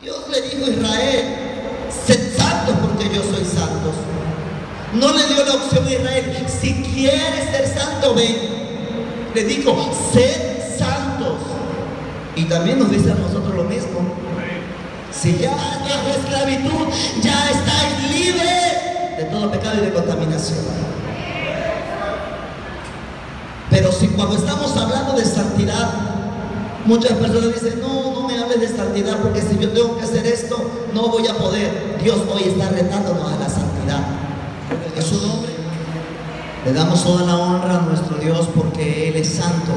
Dios le dijo a Israel: sed santos porque yo soy santo. No le dio la opción a Israel: si quieres ser santo, ven. Le dijo: sed santos. Y también nos dice a nosotros lo mismo. Si ya bajo esclavitud, ya estáis libres de todo pecado y de contaminación. Pero si cuando estamos hablando de santidad, muchas personas dicen: no me hables de santidad, porque si yo tengo que hacer esto, no voy a poder. Dios hoy está retándonos a la santidad. Es su nombre. Le damos toda la honra a nuestro Dios porque Él es santo.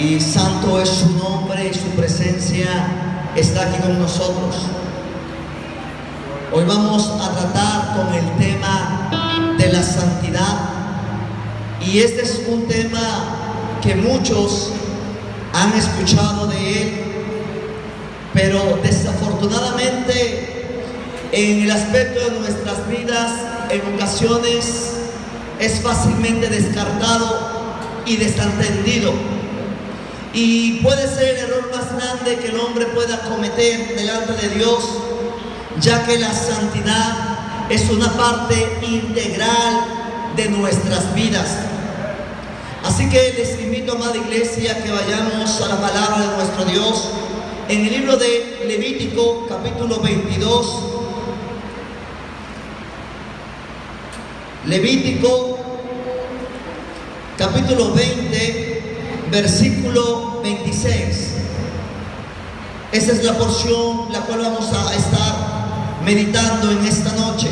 Y santo es su nombre y su presencia está aquí con nosotros. Hoy vamos a tratar con el tema de la santidad. Y este es un tema que muchos han escuchado de él, pero desafortunadamente en el aspecto de nuestras vidas, en ocasiones es fácilmente descartado y desentendido. Y puede ser el error más grande que el hombre pueda cometer delante de Dios, ya que la santidad es una parte integral de nuestras vidas. Así que les invito, amada iglesia, que vayamos a la palabra de nuestro Dios en el libro de Levítico, capítulo 22. Levítico, capítulo 20, versículo 26. Esa es la porción la cual vamos a estar meditando en esta noche.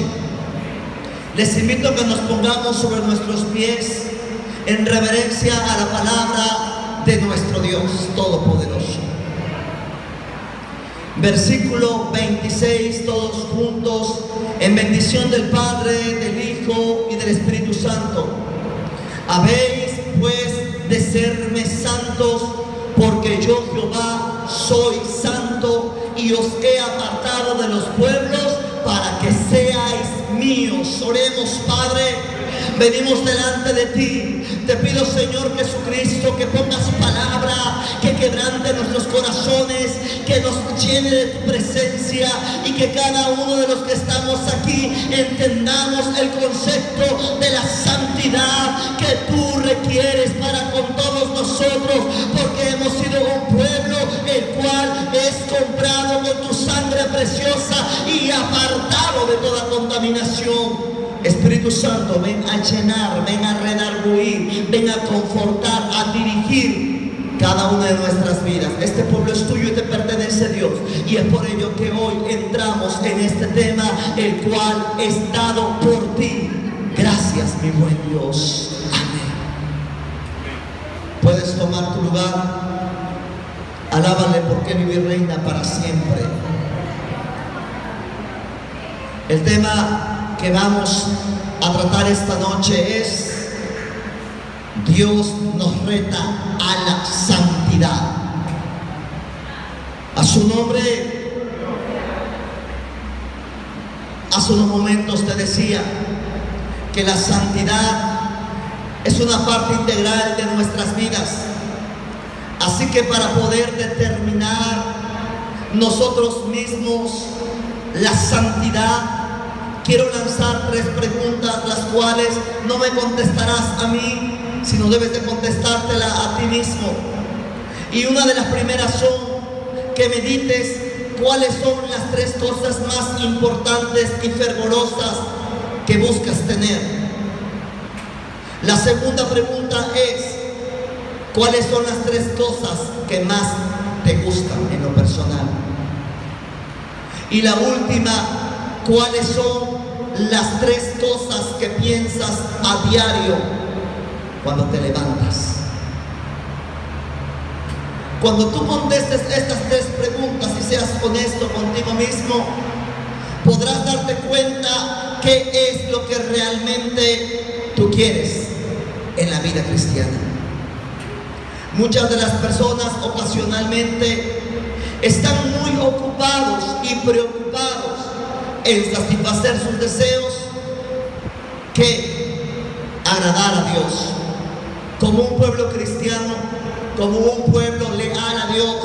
Les invito a que nos pongamos sobre nuestros pies en reverencia a la palabra de nuestro Dios Todopoderoso. Versículo 26, todos juntos, en bendición del Padre, del Hijo y del Espíritu Santo. Habéis pues de serme santos, porque yo Jehová soy santo, y os he apartado de los pueblos para que seáis míos. Oremos. Padre, venimos delante de ti. Te pido, Señor Jesucristo, que pongas palabra, que quebrante nuestros corazones, que nos llene de tu presencia, y que cada uno de los que estamos aquí entendamos el concepto de la santidad que tú requieres para con todos nosotros, porque hemos sido un pueblo el cual es comprado con tu sangre preciosa y apartado de toda contaminación. Espíritu Santo, ven a llenar, ven a redarguir, ven a confortar, a dirigir cada una de nuestras vidas. Este pueblo es tuyo y te pertenece, Dios, y es por ello que hoy entramos en este tema, el cual es dado por ti. Gracias, mi buen Dios. Amén. Puedes tomar tu lugar. Alábale, porque vive y reina para siempre. El tema que vamos a tratar esta noche es: Dios nos reta a la santidad. A su nombre. Hace unos momentos te decía que la santidad es una parte integral de nuestras vidas. Así que para poder determinar nosotros mismos la santidad, quiero lanzar 3 preguntas, las cuales no me contestarás a mí, sino debes de contestártela a ti mismo. Y una de las primeras son que medites cuáles son las 3 cosas más importantes y fervorosas que buscas tener. La segunda pregunta es: ¿cuáles son las 3 cosas que más te gustan en lo personal? Y la última: ¿cuáles son las 3 cosas que piensas a diario cuando te levantas? Cuando tú contestes estas 3 preguntas y seas honesto contigo mismo, podrás darte cuenta qué es lo que realmente tú quieres en la vida cristiana. Muchas de las personas ocasionalmente están muy ocupados y preocupados en satisfacer sus deseos que agradar a Dios. Como un pueblo cristiano, como un pueblo leal a Dios,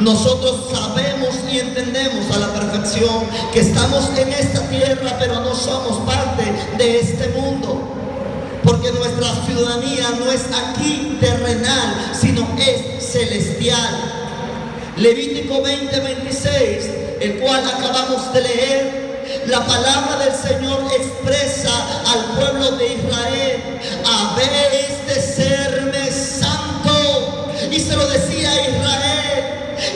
Nosotros sabemos y entendemos a la perfección que estamos en esta tierra, pero no somos parte de este mundo, porque nuestra ciudadanía no es aquí terrenal, sino es celestial. Levítico 20:26, el cual acabamos de leer, la palabra del Señor expresa al pueblo de Israel: habéis de serme santo. Y se lo decía a Israel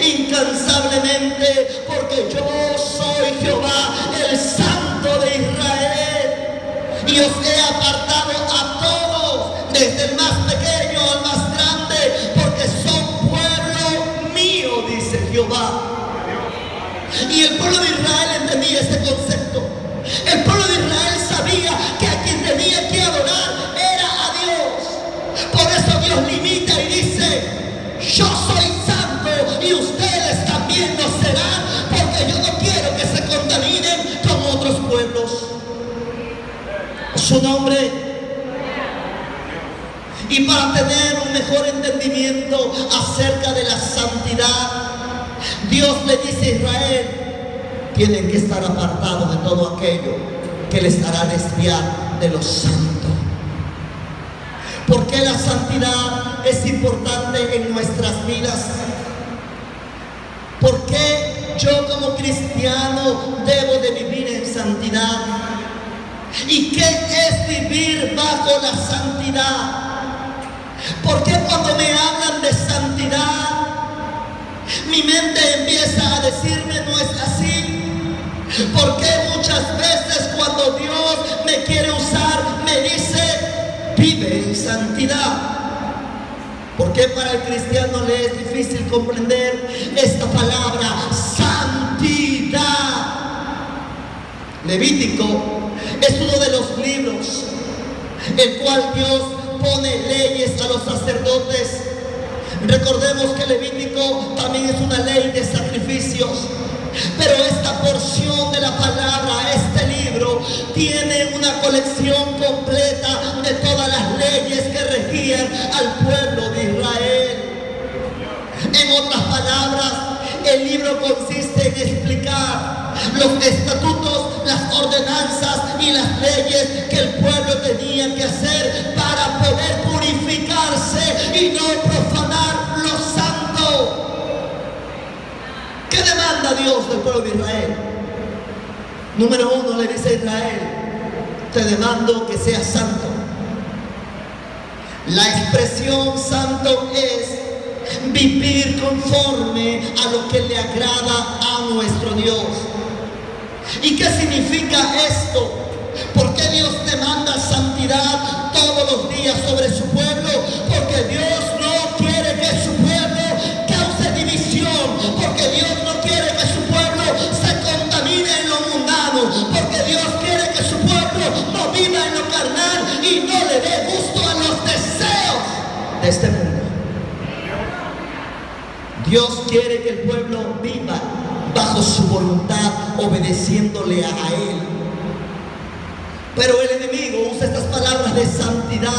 incansablemente, porque yo soy Jehová, el Santo de Israel, y os he apartado a todos, desde el más pequeño al más grande, porque son pueblo mío, dice Jehová. Y el pueblo de Israel entendía este concepto. El pueblo de Israel sabía que a quien tenía que adorar era a Dios. Por eso Dios limita y dice: yo soy santo y ustedes también lo serán, porque yo no quiero que se contaminen con otros pueblos. Su nombre. Y para tener un mejor entendimiento acerca de la santidad, Dios le dice a Israel: tienen que estar apartados de todo aquello que les hará desviar de lo santo. ¿Por qué la santidad es importante en nuestras vidas? ¿Por qué yo como cristiano debo de vivir en santidad? ¿Y qué es vivir bajo la santidad? ¿Por qué cuando me hablan de santidad mi mente empieza a decirme no es así? ¿Por qué muchas veces cuando Dios me quiere usar me dice vive en santidad? ¿Por qué para el cristiano le es difícil comprender esta palabra santidad? Levítico es uno de los libros el cual Dios pone leyes a los sacerdotes. Recordemos que Levítico también es una ley de sacrificios, pero esta porción de la palabra, este libro, tiene una colección completa de todas las leyes que regían al pueblo de Israel. En otras palabras, el libro consiste en explicar los estatutos, las ordenanzas y las leyes que el pueblo tenía que hacer para poder purificarse y no profanar lo santo. ¿Qué demanda Dios del pueblo de Israel? Número uno, le dice a Israel: te demando que seas santo. La expresión santo es vivir conforme a lo que le agrada a nuestro Dios. ¿Y qué significa esto? ¿Por qué Dios demanda santidad todos los días sobre su pueblo? Porque Dios no quiere que su pueblo cause división, porque Dios no quiere que su pueblo se contamine en lo mundano, porque Dios quiere que su pueblo no viva en lo carnal y no le dé gusto a los deseos de este mundo. Dios quiere que el pueblo viva bajo su voluntad, obedeciéndole a Él. Pero el enemigo usa estas palabras de santidad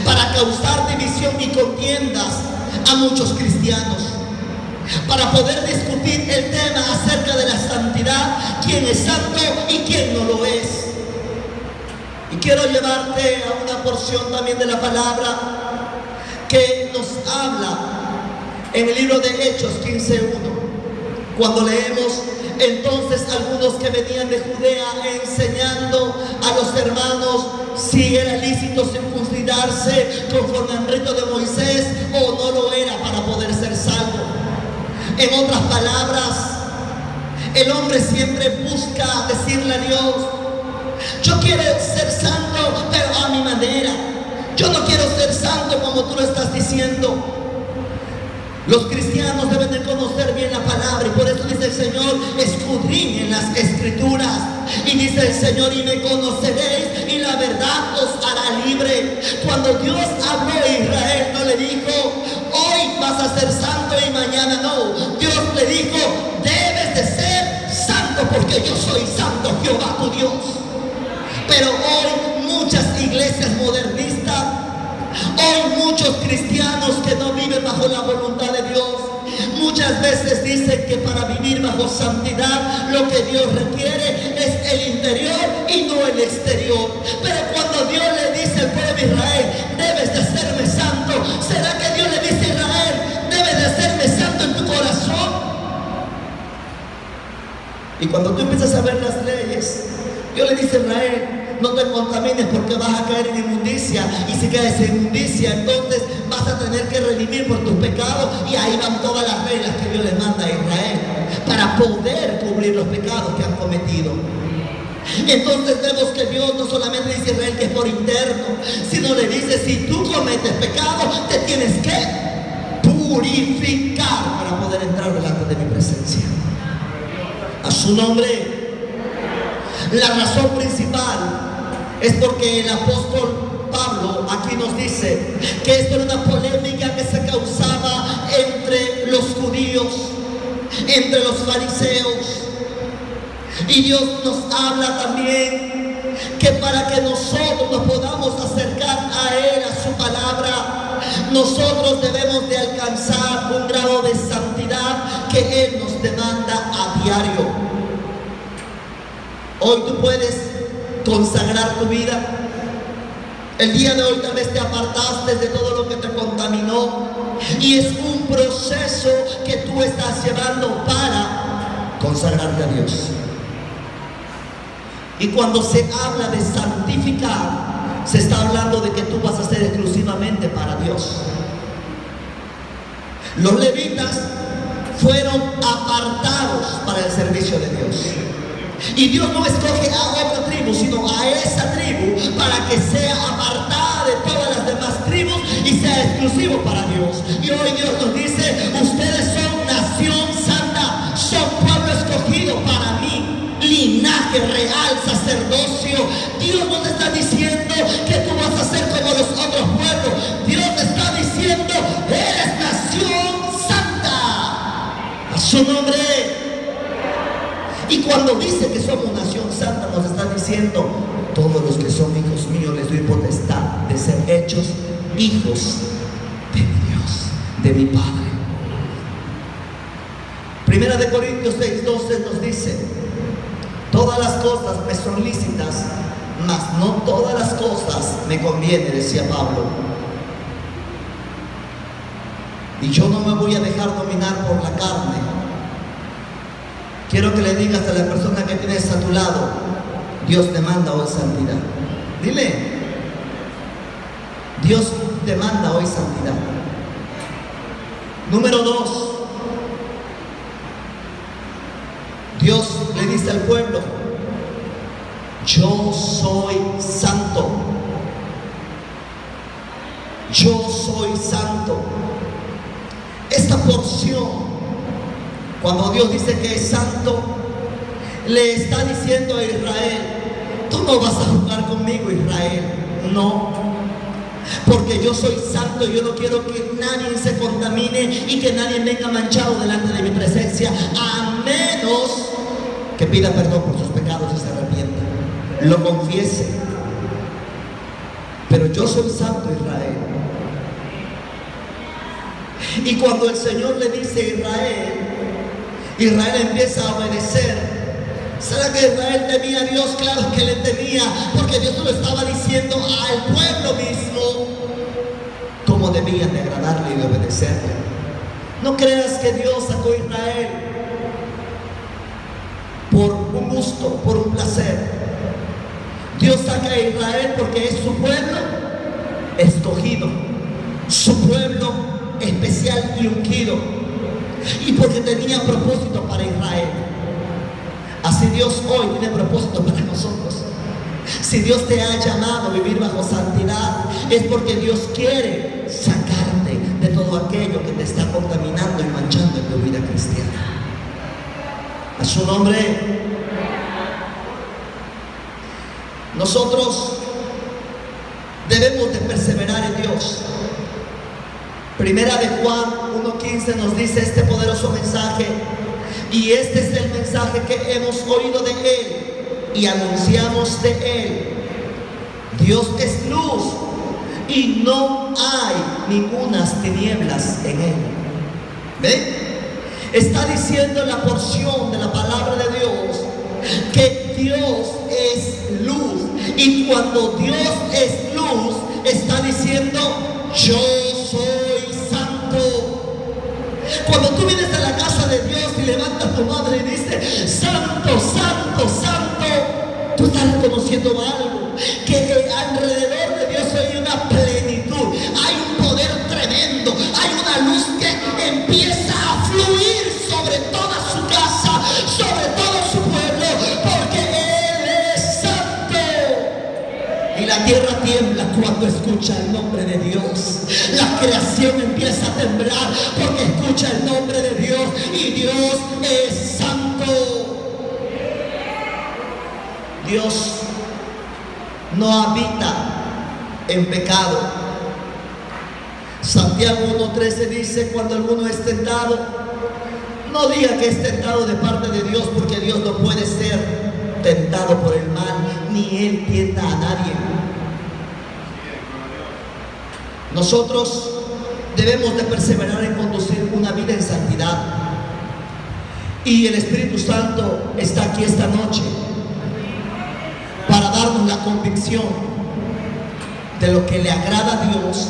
para causar división y contiendas a muchos cristianos, para poder discutir el tema acerca de la santidad, quién es santo y quién no lo es. Y quiero llevarte a una porción también de la palabra que nos habla en el libro de Hechos 15:1. Cuando leemos: entonces algunos que venían de Judea enseñando a los hermanos si era lícito circuncidarse conforme al rito de Moisés o no lo era para poder ser salvo. En otras palabras, el hombre siempre busca decirle a Dios: yo quiero ser santo, pero a mi manera. Yo no quiero ser santo como tú lo estás diciendo. Los cristianos deben de conocer bien la palabra, y por eso dice el Señor: escudriñen las escrituras. Y dice el Señor: y me conoceréis y la verdad os hará libre. Cuando Dios habló a Israel, no le dijo: hoy vas a ser santo y mañana no. Dios le dijo: debes de ser santo porque yo soy santo, Jehová tu Dios. Pero hoy muchas iglesias modernistas, hoy muchos cristianos que no viven bajo la voluntad de Dios, Muchas veces dicen que para vivir bajo santidad lo que Dios requiere es el interior y no el exterior. Pero cuando Dios le dice al pueblo de Israel, debes de hacerme santo, ¿será que Dios le dice a Israel, debes de hacerme santo en tu corazón? Y cuando tú empiezas a ver las leyes, Dios le dice a Israel, no te contamines porque vas a caer en inmundicia, y si caes en inmundicia entonces vas a tener que redimir por tus pecados. Y ahí van todas las reglas que Dios le manda a Israel para poder cubrir los pecados que han cometido. Entonces vemos que Dios no solamente dice a Israel que es por interno, sino le dice, si tú cometes pecado te tienes que purificar para poder entrar delante de mi presencia. A su nombre. La razón principal es porque el apóstol Pablo aquí nos dice que esto era una polémica que se causaba entre los judíos, entre los fariseos. Y Dios nos habla también que para que nosotros nos podamos acercar a Él, a su palabra, nosotros debemos de alcanzar un grado de santidad que Él nos demanda a diario. Hoy tú puedes consagrar tu vida. El día de hoy tal vez te apartaste de todo lo que te contaminó, y es un proceso que tú estás llevando para consagrarte a Dios. Y cuando se habla de santificar, se está hablando de que tú vas a ser exclusivamente para Dios. Los levitas fueron apartados para el servicio de Dios. Y Dios no escoge a otra tribu, sino a esa tribu para que sea apartada de todas las demás tribus y sea exclusivo para Dios. Y hoy Dios nos dice, ustedes son nación santa, son pueblo escogido para mí, linaje real, sacerdocio. Dios no te está diciendo que tú vas a ser como los otros pueblos. Dios te está diciendo, eres nación santa. A su nombre. Y cuando dice que somos nación santa, nos está diciendo, todos los que son hijos míos les doy potestad de ser hechos hijos de mi Dios, de mi Padre. Primera de Corintios 6:12 nos dice, todas las cosas me son lícitas, mas no todas las cosas me convienen, decía Pablo. Y yo no me voy a dejar dominar por la carne. Quiero que le digas a la persona que tienes a tu lado, Dios demanda hoy santidad. Dile, Dios demanda hoy santidad. Número 2, Dios le dice al pueblo, yo soy santo. Yo soy santo. Esta porción, cuando Dios dice que es santo, le está diciendo a Israel, tú no vas a jugar conmigo, Israel, no, porque yo soy santo y yo no quiero que nadie se contamine y que nadie venga manchado delante de mi presencia, a menos que pida perdón por sus pecados y se arrepienta, lo confiese. Pero yo soy santo, Israel. Y cuando el Señor le dice a Israel, Israel empieza a obedecer. ¿Será que Israel temía a Dios? Claro que le temía, porque Dios lo estaba diciendo al pueblo mismo cómo debían de agradarle y de obedecerle. No creas que Dios sacó a Israel por un gusto, por un placer. Dios saca a Israel porque es su pueblo escogido, su pueblo especial y ungido, y porque tenía propósito para Israel. Así Dios hoy tiene propósito para nosotros. Si Dios te ha llamado a vivir bajo santidad, es porque Dios quiere sacarte de todo aquello que te está contaminando y manchando en tu vida cristiana. A su nombre. Nosotros debemos de perseverar en Dios. Primera de Juan 1:15 nos dice este poderoso mensaje, y este es el mensaje que hemos oído de Él y anunciamos de Él. Dios es luz y no hay ningunas tinieblas en Él. ¿Ven? Está diciendo la porción de la palabra de Dios que Dios es luz. Y cuando Dios es luz, está diciendo: yo soy santo. Cuando tú vienes a la casa de Dios y levantas tu mano y dices: santo, santo, santo, tú estás reconociendo algo, que alrededor de Dios hay una plenitud, hay un poder tremendo, hay una luz que empieza a fluir sobre toda su casa, sobre todo su pueblo, porque Él es santo. Y la tierra tiembla cuando escucha el nombre de Dios. La creación empieza a temblar porque escucha el nombre de Dios, y Dios es santo. Dios no habita en pecado. Santiago 1:13 dice: cuando alguno es tentado, no diga que es tentado de parte de Dios, porque Dios no puede ser tentado por el mal, ni Él tienta a nadie. Nosotros debemos de perseverar en conducir una vida en santidad, y el Espíritu Santo está aquí esta noche para darnos la convicción de lo que le agrada a Dios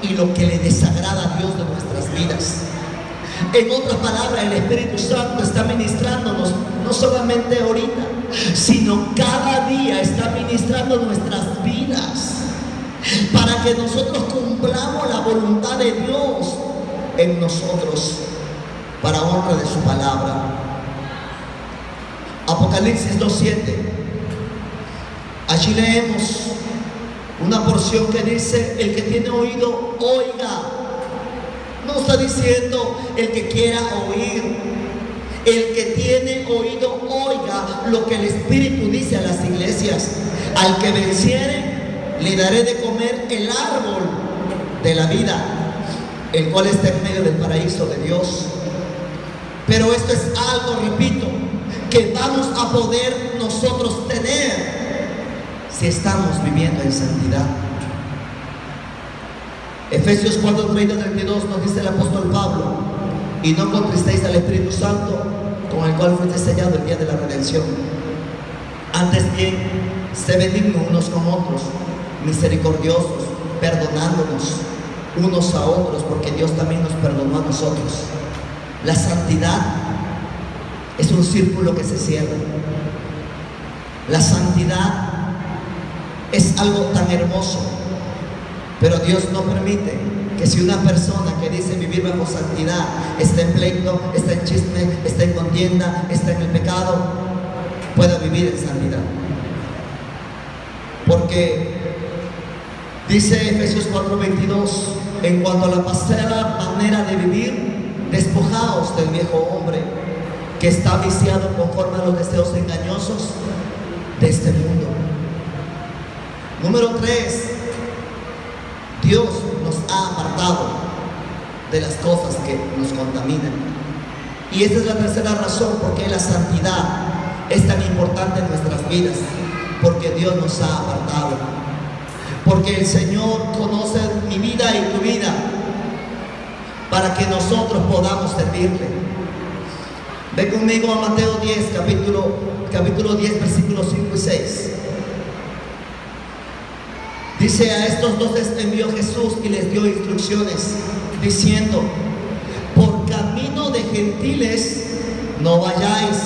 y lo que le desagrada a Dios de nuestras vidas. En otras palabras, el Espíritu Santo está ministrándonos no solamente ahorita, sino cada día está ministrando nuestras vidas, para que nosotros cumplamos la voluntad de Dios en nosotros, para honra de su palabra. Apocalipsis 2:7. Allí leemos una porción que dice: el que tiene oído, oiga. No está diciendo el que quiera oír. El que tiene oído, oiga lo que el Espíritu dice a las iglesias. Al que venciere, le daré de comer el árbol de la vida, el cual está en medio del paraíso de Dios. Pero esto es algo, repito, que vamos a poder nosotros tener si estamos viviendo en santidad. Efesios 4:30-32 nos dice el apóstol Pablo: y no contristéis al Espíritu Santo, con el cual fuiste sellado el día de la redención. Antes bien, sed benignos unos con otros, misericordiosos, perdonándonos unos a otros, porque Dios también nos perdonó a nosotros. La santidad es un círculo que se cierra. La santidad es algo tan hermoso, pero Dios no permite que si una persona que dice vivir bajo santidad está en pleito, está en chisme, está en contienda, está en el pecado, pueda vivir en santidad. Porque dice Efesios 4:22: en cuanto a la pasada manera de vivir, despojaos del viejo hombre que está viciado conforme a los deseos engañosos de este mundo. Número 3, Dios nos ha apartado de las cosas que nos contaminan. Y esta es la tercera razón por qué la santidad es tan importante en nuestras vidas, porque Dios nos ha apartado. Porque el Señor conoce mi vida y tu vida, para que nosotros podamos servirle. Ve conmigo a Mateo 10, capítulo 10, versículos 5 y 6. Dice: a estos dos les envió Jesús y les dio instrucciones, diciendo: por camino de gentiles no vayáis,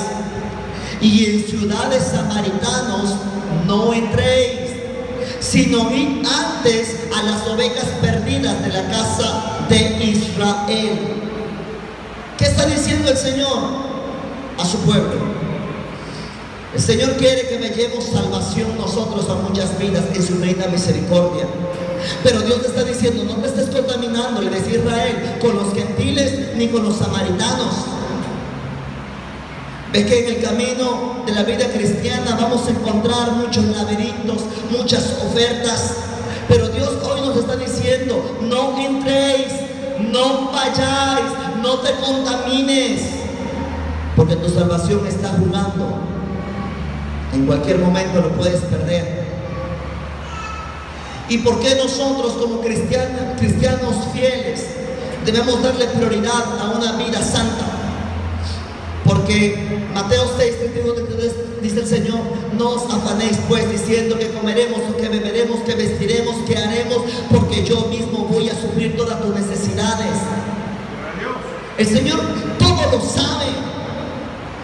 y en ciudades samaritanos no entréis, sino id antes a las ovejas perdidas de la casa de Israel. ¿Qué está diciendo el Señor a su pueblo? El Señor quiere que llevemos salvación nosotros a muchas vidas en su reina misericordia. Pero Dios te está diciendo: no te estés contaminando, le decía Israel, con los gentiles ni con los samaritanos. Ves que en el camino de la vida cristiana vamos a encontrar muchos laberintos, muchas ofertas, pero Dios hoy nos está diciendo: no entréis, no vayáis, no te contamines, porque tu salvación está jugando. En cualquier momento lo puedes perder. ¿Y por qué nosotros como cristianos fieles debemos darle prioridad a una vida santa? Porque Mateo 6:31 dice el Señor: no os afanéis pues diciendo que comeremos o que beberemos, que vestiremos, que haremos, porque yo mismo voy a suplir todas tus necesidades. El Señor todo lo sabe.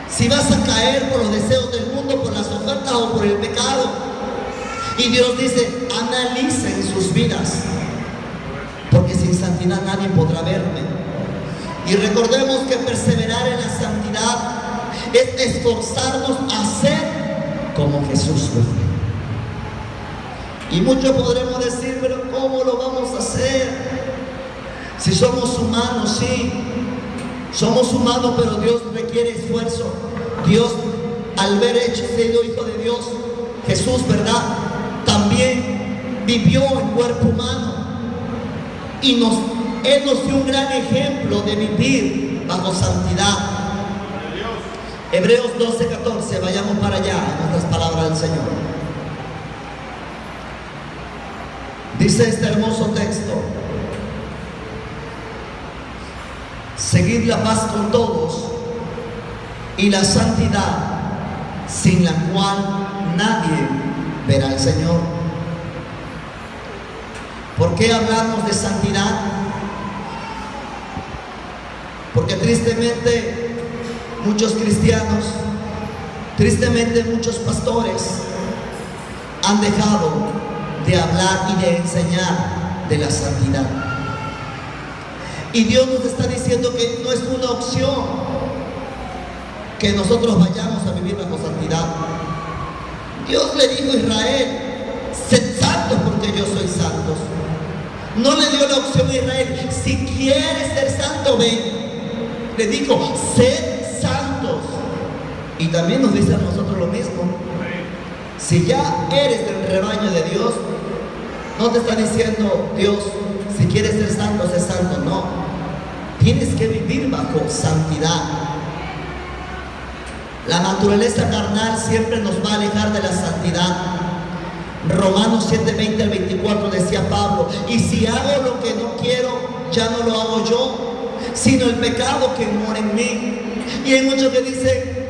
Si vas a caer por los deseos del mundo, por las ofertas o por el pecado. Y Dios dice: analicen sus vidas, porque sin santidad nadie podrá verme. Y recordemos que perseverar en la santidad es esforzarnos a ser como Jesús lo fue. Y muchos podremos decir: pero ¿cómo lo vamos a hacer? Si somos humanos, sí, somos humanos, pero Dios requiere esfuerzo. Dios, al ver hecho sido hijo de Dios, Jesús, ¿verdad?, también vivió en cuerpo humano y Él nos dio un gran ejemplo de vivir bajo santidad. Hebreos 12:14, vayamos para allá en nuestras palabras del Señor. Dice este hermoso texto: seguid la paz con todos y la santidad, sin la cual nadie verá al Señor. ¿Por qué hablamos de santidad? Porque tristemente muchos cristianos, tristemente muchos pastores han dejado de hablar y de enseñar de la santidad. Y Dios nos está diciendo que no es una opción que nosotros vayamos a vivir bajo santidad. Dios le dijo a Israel: sed santos porque yo soy santo. No le dio la opción a Israel: si quieres ser santo, ven. Le dijo: sed santos. Y también nos dice a nosotros lo mismo. Si ya eres del rebaño de Dios, no te está diciendo Dios: si quieres ser santo, sé santo. No, tienes que vivir bajo santidad. La naturaleza carnal siempre nos va a alejar de la santidad. Romanos 7:20 al 24 decía Pablo: y si hago lo que no quiero, ya no lo hago yo, sino el pecado que mora en mí. Y hay muchos que dicen: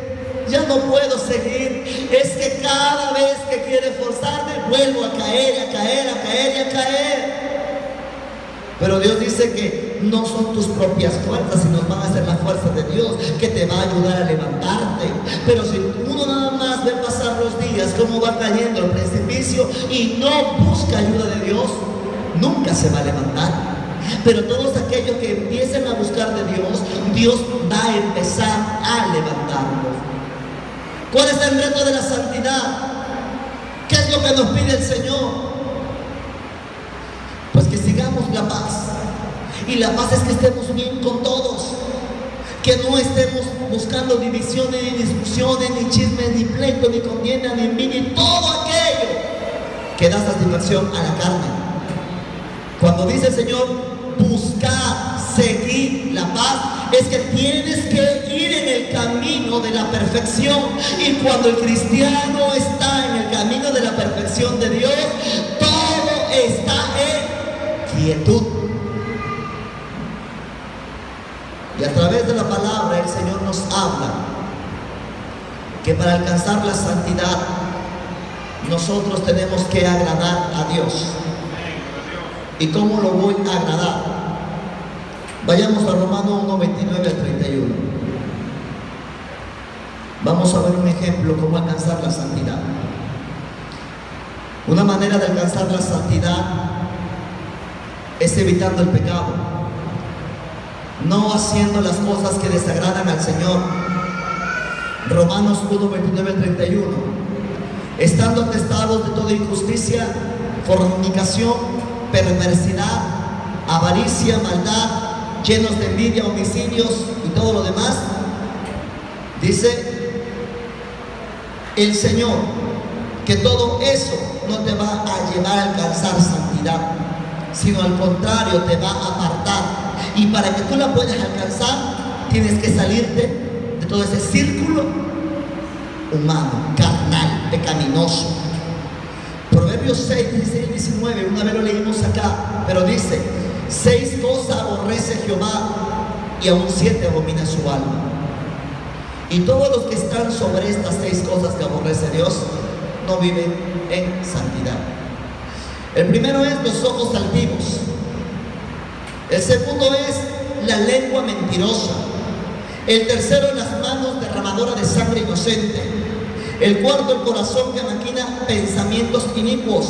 ya no puedo seguir, es que cada vez que quiero esforzarme vuelvo a caer, a caer, a caer y a caer. Pero Dios dice que no son tus propias fuerzas, sino van a ser las fuerzas de Dios que te va a ayudar a levantarte. Pero si uno nada más ve pasar los días cómo va cayendo al precipicio y no busca ayuda de Dios, nunca se va a levantar. Pero todos aquellos que empiecen a buscar de Dios, Dios va a empezar a levantarlos. ¿Cuál es el reto de la santidad? ¿Qué es lo que nos pide el Señor? Pues que sigamos la paz. Y la paz es que estemos bien con todos, que no estemos buscando divisiones, ni discusiones, ni chismes, ni pleito, ni contienda, ni envidia, ni todo aquello que da satisfacción a la carne. Cuando dice el Señor: buscar, seguir la paz, es que tienes que ir en el camino de la perfección. Y cuando el cristiano está en el camino de la perfección de Dios, todo está en quietud. Y a través de la palabra el Señor nos habla que para alcanzar la santidad nosotros tenemos que agradar a Dios. ¿Y cómo lo voy a agradar? Vayamos a Romanos 1, 29 al 31. Vamos a ver un ejemplo cómo alcanzar la santidad. Una manera de alcanzar la santidad es evitando el pecado, no haciendo las cosas que desagradan al Señor. Romanos 1, 29 al 31. Estando atestados de toda injusticia, fornicación, perversidad, avaricia, maldad, llenos de envidia, homicidios y todo lo demás, dice el Señor que todo eso no te va a llevar a alcanzar santidad, sino al contrario, te va a apartar. Y para que tú la puedas alcanzar, tienes que salirte de todo ese círculo humano, carnal, pecaminoso. Proverbios 6, 16 y 19, una vez lo leímos acá, pero dice: 6 cosas aborrece Jehová y aún 7 abomina su alma: Y todos los que están sobre estas 6 cosas que aborrece Dios no viven en santidad. El primero es los ojos altivos. El segundo es la lengua mentirosa. El tercero, las manos derramadoras de sangre inocente. El cuarto, el corazón que maquina pensamientos inicuos.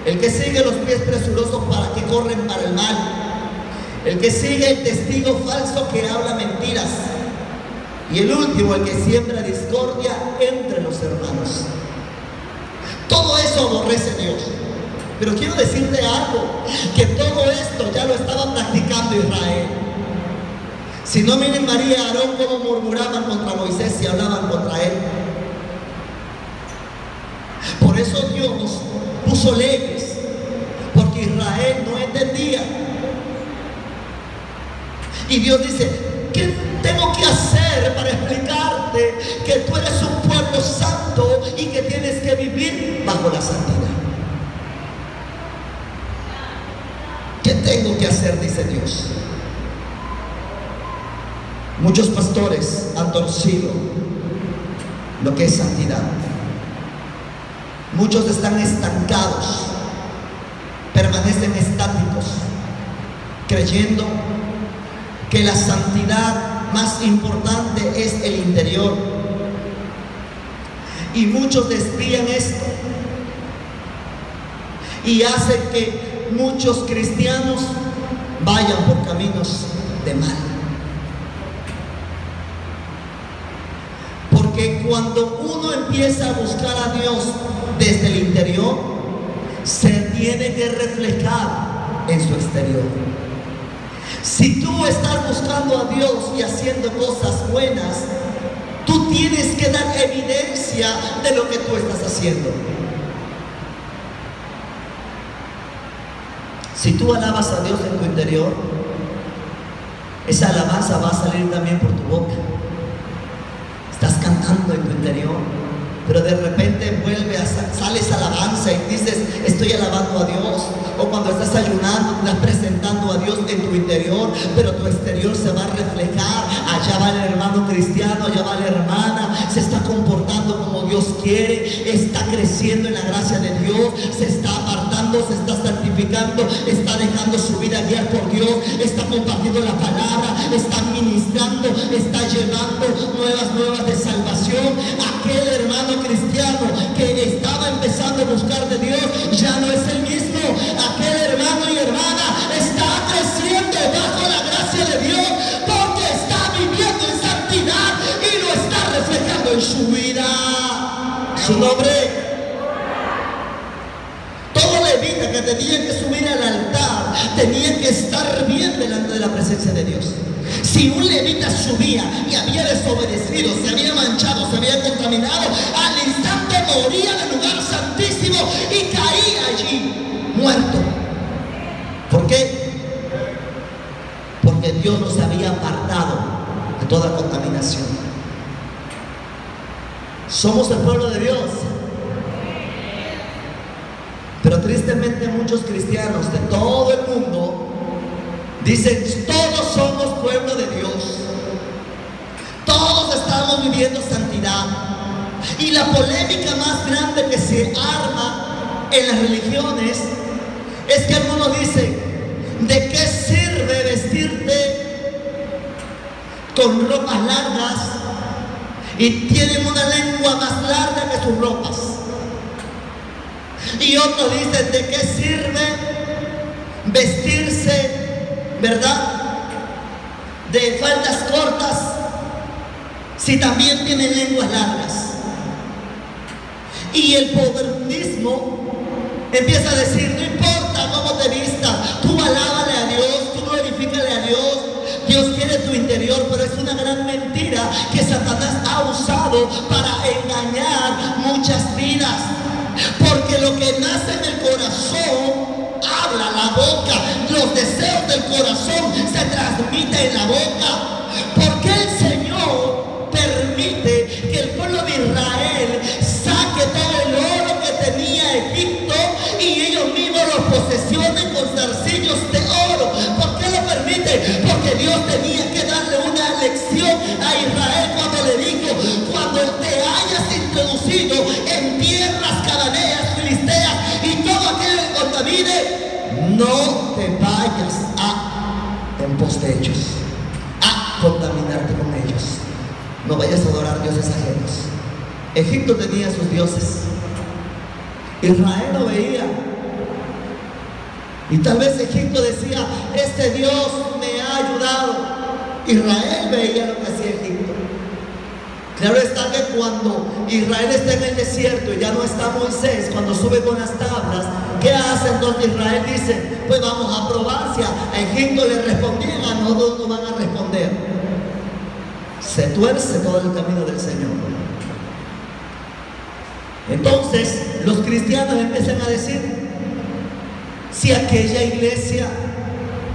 El que sigue los pies presurosos para que corren para el mal. El que sigue el testigo falso que habla mentiras. Y el último, el que siembra discordia entre los hermanos. Todo eso aborrece Dios. Pero quiero decirte algo, que todo esto ya lo estaba practicando Israel. Si no, miren María y Aarón cómo murmuraban contra Moisés y hablaban contra él. Por eso Dios puso leyes, porque Israel no entendía. Y Dios dice, ¿qué tengo que hacer para explicarte que tú eres un pueblo santo y que tienes que vivir bajo la santidad? ¿Qué tengo que hacer? Dice Dios. Muchos pastores han torcido lo que es santidad. Muchos están estancados, permanecen estáticos, creyendo que la santidad más importante es el interior. Y muchos desvían esto y hacen que muchos cristianos vayan por caminos de mal. Porque cuando uno empieza a buscar a Dios desde el interior, se tiene que reflejar en su exterior. Si tú estás buscando a Dios y haciendo cosas buenas, tú tienes que dar evidencia de lo que tú estás haciendo. Si tú alabas a Dios en tu interior, esa alabanza va a salir también por tu boca. Estás cantando en tu interior, pero de repente sales alabanza y dices, estoy alabando a Dios. O cuando estás ayunando, estás presentando a Dios en tu interior, pero tu exterior se va a reflejar. Allá va el hermano cristiano, allá va la hermana, se está comportando como Dios quiere, está creciendo en la gracia de Dios, se está apartando, se está santificando, está dejando su vida guiar por Dios, está compartiendo la palabra, está ministrando, está llevando nuevas de salvación. Aquel hermano cristiano que estaba empezando a buscar de Dios ya no es el mismo. Aquel hermano y hermana está creciendo bajo la gracia de Dios porque está viviendo en santidad y lo está reflejando en su vida. Su nombre. Todo levita que tenía que subir al altar tenía que estar bien delante de la presencia de Dios. Si un levita subía y había desobedecido, se había manchado, se había contaminado, al instante moría del lugar santísimo y caía allí muerto. ¿Por qué? Porque Dios nos había apartado de toda contaminación. Somos el pueblo de Dios. Pero tristemente muchos cristianos de todo el mundo dicen, todos somos pueblo de Dios, todos estamos viviendo santidad. Y la polémica más grande que se arma en las religiones es que algunos dicen, ¿de qué sirve vestirte con ropas largas y tienen una lengua más larga que sus ropas? Y otros dicen, ¿de qué sirve vestirse, verdad, de faldas cortas si también tienen lenguas largas? Y el modernismo empieza a decir, no importa cómo te vistas, tú alábale a Dios, tú glorifícale a Dios, Dios quiere tu interior. Pero es una gran mentira que Satanás ha usado para engañar muchas vidas. Porque lo que nace en el corazón habla la boca, los deseos del corazón se transmiten en la boca. Porque el Señor permite que el pueblo de Israel saque todo el oro que tenía Egipto y ellos mismos lo posesionen con zarcillos de oro? ¿Por qué lo permite? Porque Dios tenía que darle una lección a Israel cuando le dijo introducido en tierras cananeas, filisteas y todo aquello que contamine, no te vayas en pos de ellos, a contaminarte con ellos. No vayas a adorar dioses ajenos. Egipto tenía sus dioses, Israel lo veía, y tal vez Egipto decía: este Dios me ha ayudado. Israel veía lo que hacía Egipto. Claro está que cuando Israel está en el desierto y ya no está Moisés, cuando sube con las tablas, ¿qué hace entonces Israel? Dice: pues vamos a probar si a Egipto le respondían, a nosotros no van a responder. Se tuerce todo el camino del Señor. Entonces los cristianos empiezan a decir: si aquella iglesia,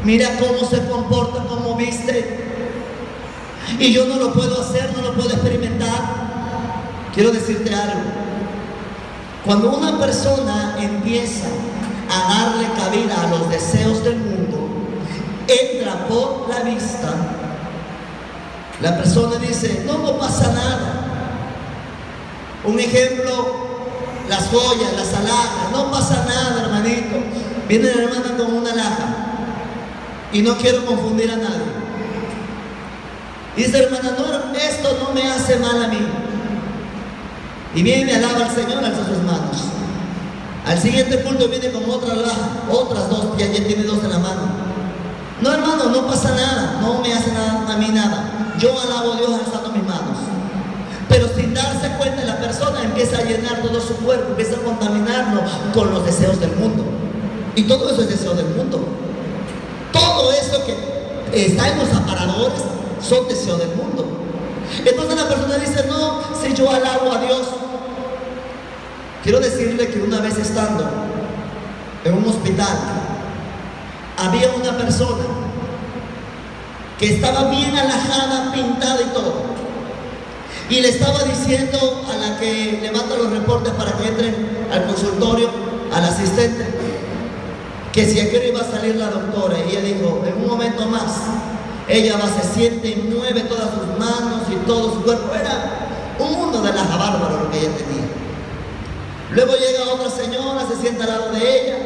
mira cómo se comporta, cómo viste, y yo no lo puedo hacer, no lo puedo experimentar. Quiero decirte algo: cuando una persona empieza a darle cabida a los deseos del mundo, entra por la vista, la persona dice: no pasa nada. Un ejemplo, las joyas, las alhajas, no pasa nada, hermanito. Viene la hermana con una alhaja, y no quiero confundir a nadie. Dice: hermana, no, esto no me hace mal a mí. Y viene y alaba al Señor, alza sus manos. Al siguiente culto viene con otra alhaja, otras dos, ya tiene dos en la mano. No, hermano, no pasa nada, no me hace nada a mí nada. Yo alabo a Dios alzando mis manos. Pero sin darse cuenta, la persona empieza a llenar todo su cuerpo, empieza a contaminarlo con los deseos del mundo. Y todo eso es deseo del mundo. Todo eso que está en los aparadores son deseos del mundo. Entonces la persona dice: no, si yo alabo a Dios. Quiero decirle que una vez estando en un hospital, había una persona que estaba bien alhajada, pintada y todo, y le estaba diciendo a la que levanta los reportes para que entren al consultorio, al asistente, que si aquí iba a salir la doctora. Y ella dijo: en un momento más. Ella se siente y mueve todas sus manos y todo su cuerpo. Era un mundo de alhaja bárbaro lo que ella tenía. Luego llega otra señora, se sienta al lado de ella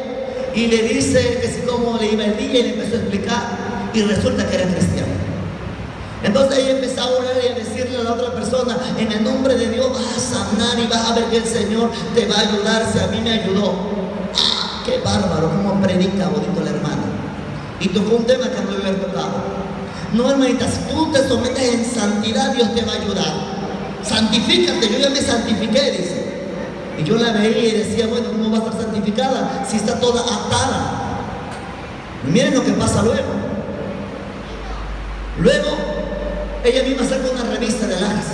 y le dice que si cómo le iba el día, y le empezó a explicar, y resulta que era cristiana. Entonces ella empezó a orar y a decirle a la otra persona: en el nombre de Dios vas a sanar y vas a ver que el Señor te va a ayudar, si a mí me ayudó. ¡Ah, qué bárbaro! Cómo predica bonito la hermana. Y tocó un tema que no había tocado. No, hermanita, si tú te sometes en santidad, Dios te va a ayudar. Santifícate, yo ya me santifiqué, dice. Y yo la veía y decía: bueno, ¿cómo va a estar santificada si está toda atada? Y miren lo que pasa luego. Luego, ella misma saca una revista de alhajas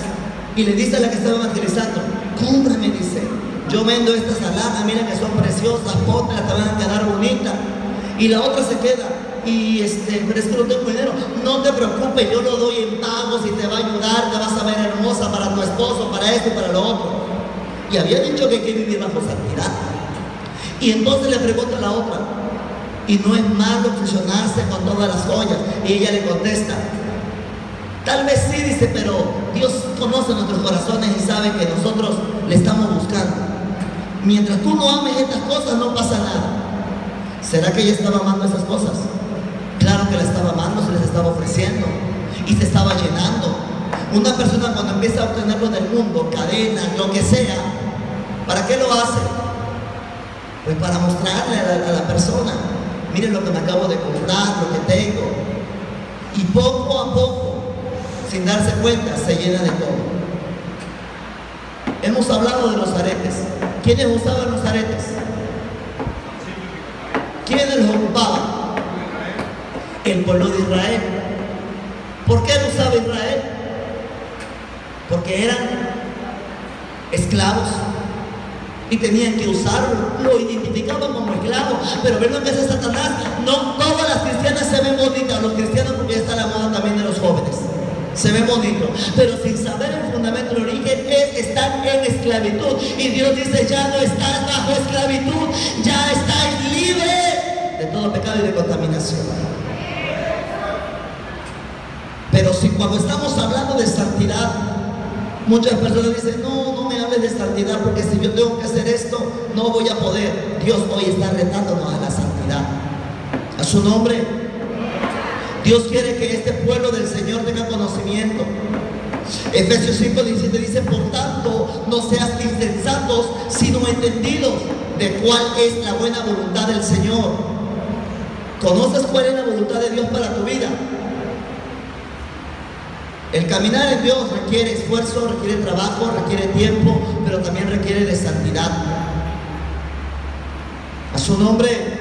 y le dice a la que estaba evangelizando: cómprame, dice, yo vendo estas alhajas, miren que son preciosas, póntelas, te van a quedar bonitas. Y la otra se queda: y pero es que no tengo dinero. No te preocupes, yo lo doy en pagos y te va a ayudar, te vas a ver hermosa para tu esposo, para esto y para lo otro. Y había dicho que hay que vivir bajo santidad. Y entonces le pregunta a la otra: ¿y no es malo fusionarse con todas las joyas? Y ella le contesta: tal vez sí, dice, pero Dios conoce nuestros corazones y sabe que nosotros le estamos buscando. Mientras tú no ames estas cosas, no pasa nada. ¿Será que ella estaba amando esas cosas? Claro que la estaba amando, se les estaba ofreciendo y se estaba llenando. Una persona cuando empieza a obtenerlo del mundo, cadenas, lo que sea, ¿para qué lo hace? Pues para mostrarle a la persona: miren lo que me acabo de comprar, lo que tengo. Y poco a poco, sin darse cuenta, se llena de todo. Hemos hablado de los aretes. ¿Quiénes usaban los aretes? ¿Quiénes los ocupaban? El pueblo de Israel. ¿Por qué lo usaba Israel? Porque eran esclavos y tenían que usarlo. Lo identificaban como esclavo. Pero ven lo que hace Satanás: no todas las cristianas se ven bonitas. Los cristianos, porque ya está la moda también de los jóvenes, se ven bonitos, pero sin saber el fundamento, el origen, están en esclavitud. Y Dios dice: ya no estás bajo esclavitud, ya estás libre de todo pecado y de contaminación. Pero si cuando estamos hablando de santidad, Muchas personas dicen, no, no me hables de santidad, porque si yo tengo que hacer esto, no voy a poder. Dios hoy está retándonos a la santidad. A su nombre. Dios quiere que este pueblo del Señor tenga conocimiento. Efesios 5:17 dice, por tanto, no seas insensatos, sino entendidos de cuál es la buena voluntad del Señor. ¿Conoces cuál es la voluntad de Dios para tu vida? El caminar en Dios requiere esfuerzo, requiere trabajo, requiere tiempo, pero también requiere de santidad. A su nombre.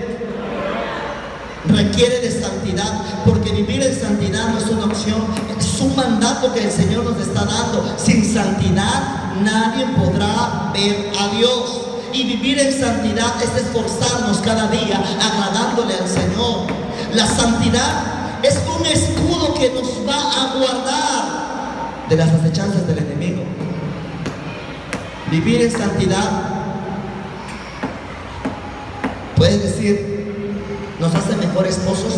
Requiere de santidad, porque vivir en santidad no es una opción, es un mandato que el Señor nos está dando. Sin santidad nadie podrá ver a Dios. Y vivir en santidad es esforzarnos cada día agradándole al Señor. La santidad es un escudo que nos va a guardar de las acechanzas del enemigo. Vivir en santidad, puedes decir, nos hace mejores esposos,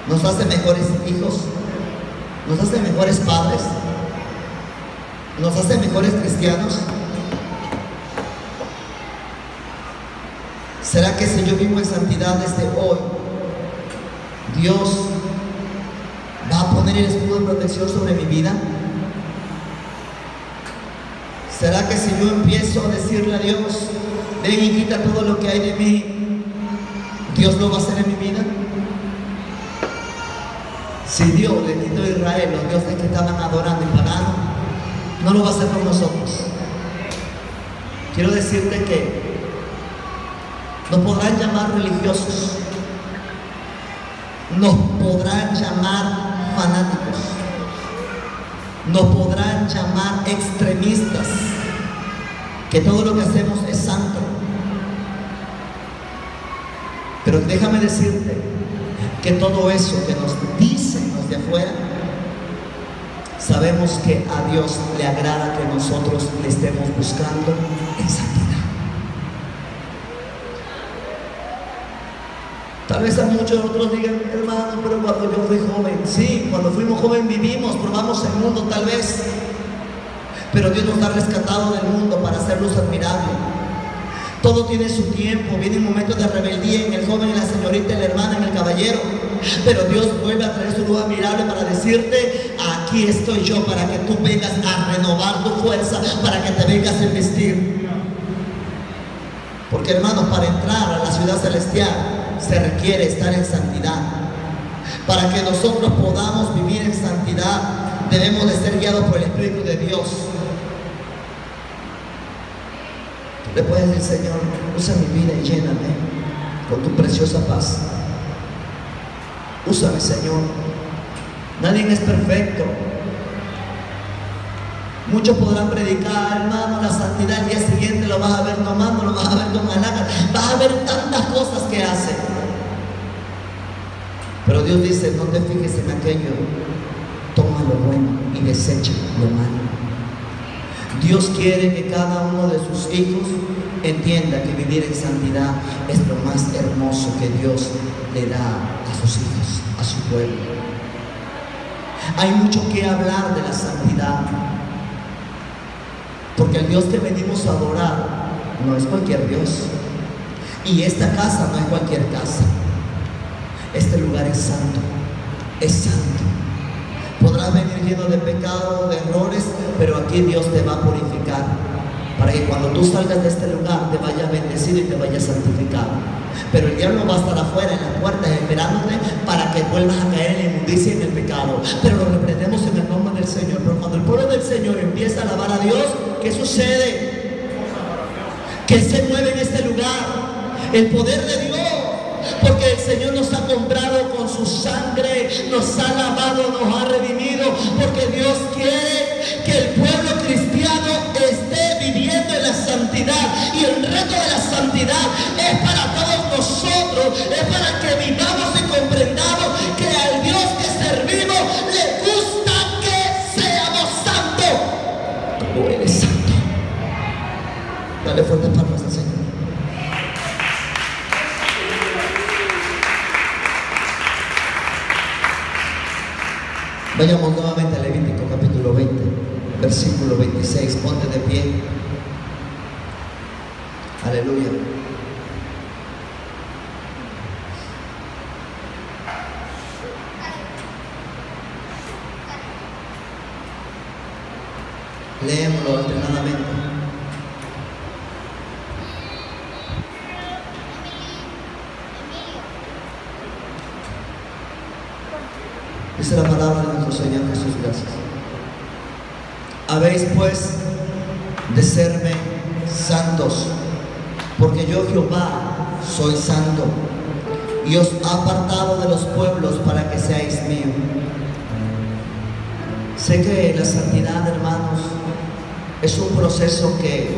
nos hace mejores hijos, nos hace mejores padres, nos hace mejores cristianos. ¿Será que si yo vivo en santidad desde hoy, Dios va a poner el escudo de protección sobre mi vida? ¿Será que si yo empiezo a decirle a Dios, ven y quita todo lo que hay de mí, Dios lo va a hacer en mi vida? Si Dios le quitó a Israel los dioses que estaban adorando y pagando, no lo va a hacer con nosotros. Quiero decirte que nos podrán llamar religiosos, nos podrán llamar fanáticos, nos podrán llamar extremistas, que todo lo que hacemos es santo. Pero déjame decirte que todo eso que nos dicen los de afuera, sabemos que a Dios le agrada que nosotros le estemos buscando en santidad. Tal vez a muchos de otros digan, hermano, pero cuando yo fui joven, sí, cuando fuimos jóvenes vivimos, probamos el mundo tal vez, pero Dios nos ha rescatado del mundo para hacer luz admirable. Todo tiene su tiempo, vienen momentos de rebeldía en el joven, en la señorita, en la hermana, en el caballero, pero Dios vuelve a traer su luz admirable para decirte, aquí estoy yo para que tú vengas a renovar tu fuerza, para que te vengas a investir. Porque hermanos, para entrar a la ciudad celestial se requiere estar en santidad. Para que nosotros podamos vivir en santidad, debemos de ser guiados por el Espíritu de Dios. Le puedes decir, Señor, usa mi vida y lléname con tu preciosa paz. Úsame, Señor. Nadie es perfecto. Muchos podrán predicar, hermano, la santidad. El día siguiente lo vas a ver tomando, lo vas a ver con halagas, vas a ver tantas cosas que hace. Pero Dios dice, no te fijes en aquello, toma lo bueno y desecha lo malo. Dios quiere que cada uno de sus hijos entienda que vivir en santidad es lo más hermoso que Dios le da a sus hijos, a su pueblo. Hay mucho que hablar de la santidad, porque el Dios que venimos a adorar no es cualquier Dios, y esta casa no es cualquier casa. Este lugar es santo, es santo. Podrás venir lleno de pecado, de errores, pero aquí Dios te va a purificar, para que cuando tú salgas de este lugar te vayas bendecido y te vayas santificado. Pero el diablo va a estar afuera en las puertas esperándote para que vuelvas a caer en la inmundicia y en el pecado. Pero lo reprendemos en el nombre del Señor. Pero cuando el pueblo del Señor empieza a alabar a Dios, ¿qué sucede? Que se mueve en este lugar el poder de Dios. Porque el Señor nos ha comprado con su sangre, nos ha lavado, nos ha redimido, porque Dios quiere que el pueblo cristiano esté viviendo en la santidad, y el reto de la santidad es para todos nosotros, es para que vivamos y comprendamos que al Dios que servimos le gusta que seamos santos. Tú eres santo. Dale fuertes palmas al Señor. Vayamos nuevamente a Levítico capítulo 20, versículo 26. Ponte de pie. Aleluya. Leémoslo alternadamente. Dice la palabra de nuestro Señor Jesús, gracias. Habéis pues de serme santos, porque yo Jehová soy santo, y os he apartado de los pueblos para que seáis míos. Sé que la santidad, hermanos, es un proceso que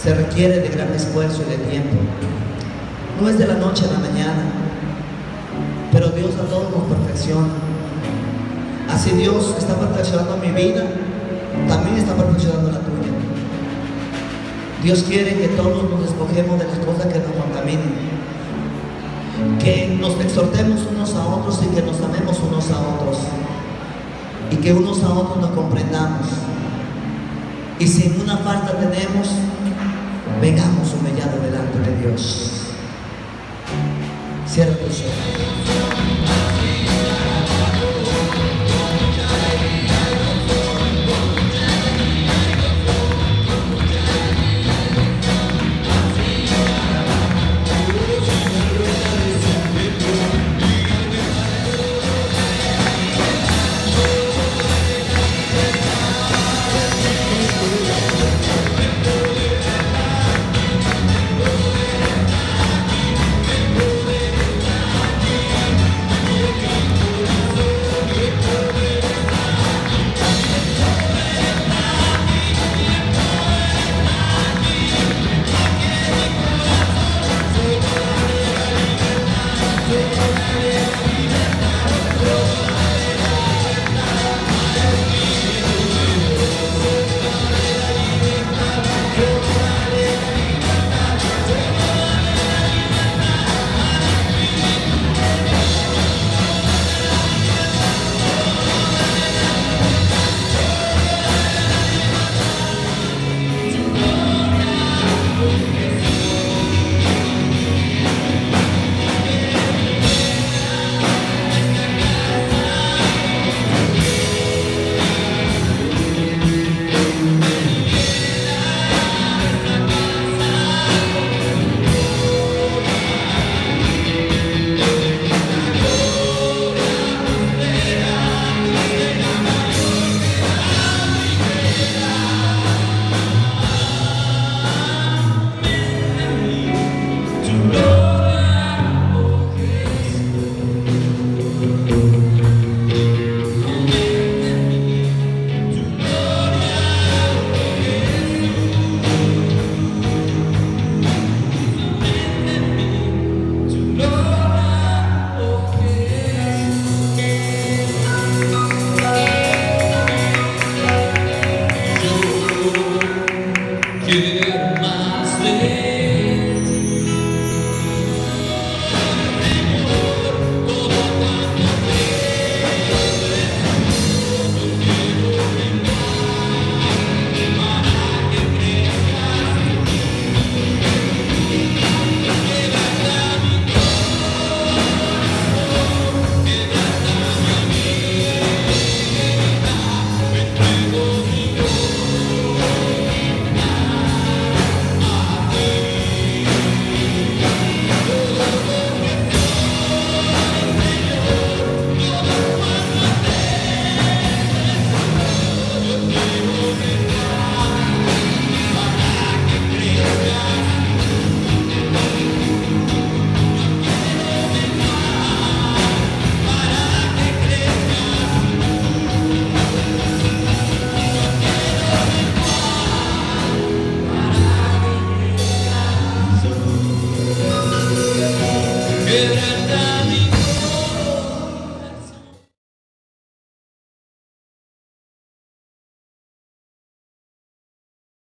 se requiere de gran esfuerzo y de tiempo. No es de la noche a la mañana, pero Dios a todos nos perfecciona. Así Dios está perfeccionando mi vida, también está perfeccionando la tuya. Dios quiere que todos nos despojemos de las cosas que nos contaminen, que nos exhortemos unos a otros y que nos amemos unos a otros, y que unos a otros nos comprendamos. Y si una falta tenemos, vengamos humillados delante de Dios. Cierra tus ojos.